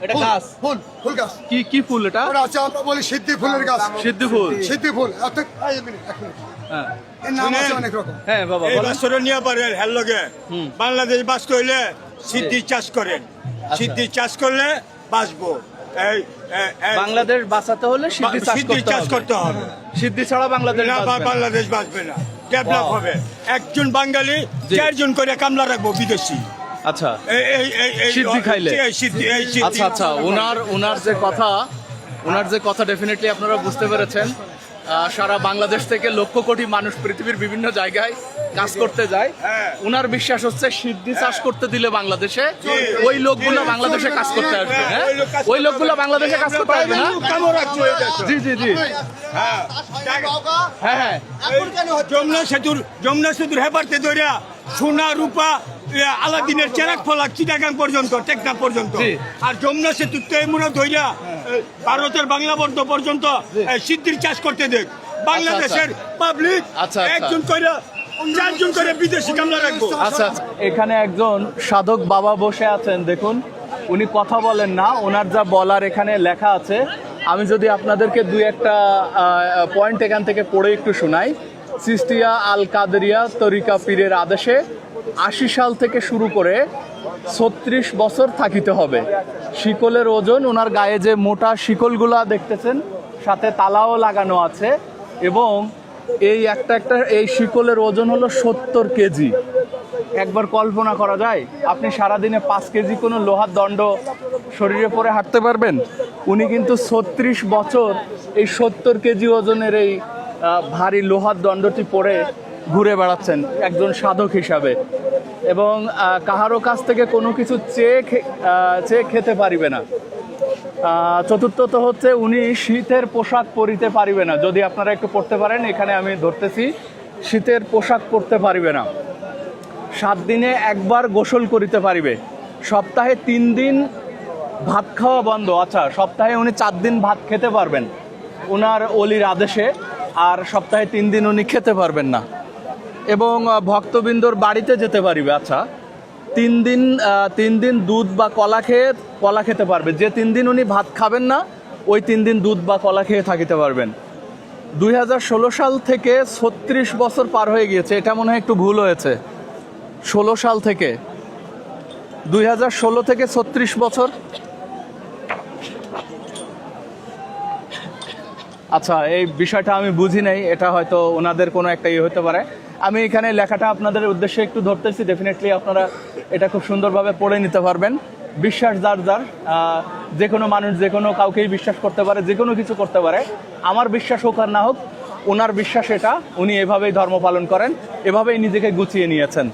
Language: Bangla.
এটা গাছ, ফুল, ফুল গাছ। কি কি ফুল এটা? ওটা হচ্ছে আমরা বলি সিদ্ধি ফুলের গাছ। সিদ্ধি ফুল। সিদ্ধি ফুল। অর্থাৎ এক মিনিট। হ্যাঁ এর নাম আছে অনেক রকম। হ্যাঁ বাবা এই বলেন। বছর নিয়ে পারেন হেল লগে বাংলাদেশ বাঁচতে হইলে সিদ্ধি চাষ করেন। সিদ্ধি চাষ করলে বাঁচবো। বাংলাদেশ বাঁচাতে হলে সিদ্ধি চাষ করতে হবে। সিদ্ধি ছাড়া বাংলাদেশ না, বাঁচবে না। বাংলাদেশ বাঁচবে না, ডেভেলপ হবে। একজন বাঙালি 4 জন করে কামলা রাখবো বিদেশি। আচ্ছা এই সিদ্ধি খাইলে। সিদ্ধি আচ্ছা আচ্ছা, ওনার যে কথা ডেফিনেটলি আপনারা বুঝতে পেরেছেন। সারা বাংলাদেশ থেকে লক্ষ কোটি মানুষ পৃথিবীর বিভিন্ন জায়গায় কাজ করতে যায়। ওনার বিশ্বাস হচ্ছে সিদ্ধি চাষ করতে দিলে বাংলাদেশে ওই লোকগুলো বাংলাদেশে কাজ করতে আসবে। হ্যাঁ, ওই লোকগুলো বাংলাদেশে কাজ করতে আসবে না। জি জি জি, হ্যাঁ হ্যাঁ। যমুনা সেতুর হেপারতে ধরিয়া সোনা রূপা আলাদিনের চেরাক ফলা চিটাগাং পর্যন্ত, টেকনাফ পর্যন্ত, আর যমুনা সেতু তেমুনা ধরিয়া ভারতের বাংলা বর্ধ পর্যন্ত সিদ্ধির চাষ করতে দেখ। বাংলাদেশের পাবলিক একজন কইরা 4 জন করে বিদেশি কামলা রাখবো। আচ্ছা, এখানে একজন সাধক বাবা বসে আছেন, দেখুন উনি কথা বলেন না, ওনার যা বলার এখানে লেখা আছে। আমি যদি আপনাদেরকে 2-1টা পয়েন্ট এখান থেকে পড়ে একটু শোনাই। চিশতিয়া আল কাদেরিয়া তরিকা পীরের আদেশে 80 সাল থেকে শুরু করে 36 বছর থাকিতে হবে। শিকলের ওজন, ওনার গায়ে যে মোটা শিকলগুলা দেখতেছেন সাথে তালাও লাগানো আছে, এবং এই একটা এই শিকলের ওজন হলো 70 কেজি। একবার কল্পনা করা যায় আপনি সারাদিনে 5 কেজি কোনো লোহার দণ্ড শরীরে পরে হাঁটতে পারবেন? উনি কিন্তু 36 বছর এই 70 কেজি ওজনের এই ভারী লোহার দণ্ডটি পরে ঘুরে বেড়াচ্ছেন একজন সাধক হিসাবে, এবং কাহারও কাছ থেকে কোনো কিছু চেয়ে খেতে পারিবে না। চতুর্থত হচ্ছে উনি শীতের পোশাক পরিতে পারিবে না। যদি আপনারা একটু পড়তে পারেন, এখানে আমি ধরতেছি, শীতের পোশাক পরতে পারিবে না। 7 দিনে একবার গোসল করিতে পারিবে। সপ্তাহে 3 দিন ভাত খাওয়া বন্ধ। আচ্ছা, সপ্তাহে উনি 4 দিন ভাত খেতে পারবেন ওনার অলির আদেশে, আর সপ্তাহে 3 দিন উনি খেতে পারবেন না। এবং ভক্তবৃন্দর বাড়িতে যেতে পারিবে। আচ্ছা, 3 দিন দুধ বা কলা খেতে পারবে। যে 3 দিন উনি ভাত খাবেন না, ওই 3 দিন দুধ বা কলা খেয়ে থাকিতে পারবেন। 2016 সাল থেকে 36 বছর পার হয়ে গিয়েছে। এটা মনে হয় একটু ভুল হয়েছে। 16 সাল থেকে, 2016 থেকে 36 বছর। আচ্ছা, এই বিষয়টা আমি বুঝি নাই, এটা হয়তো ওনাদের কোনো একটা হতে পারে। আমি এখানে লেখাটা আপনাদের উদ্দেশ্যে একটু ধরতেছি, ডেফিনেটলি আপনারা এটা খুব সুন্দরভাবে পড়ে নিতে পারবেন। বিশ্বাস যার যার, যে কোনো মানুষ যে কোনো কাউকেই বিশ্বাস করতে পারে, যে কোনো কিছু করতে পারে। আমার বিশ্বাস হোক আর না হোক, ওনার বিশ্বাস এটা, উনি এভাবেই ধর্ম পালন করেন, এভাবেই নিজেকে গুছিয়ে নিয়েছেন।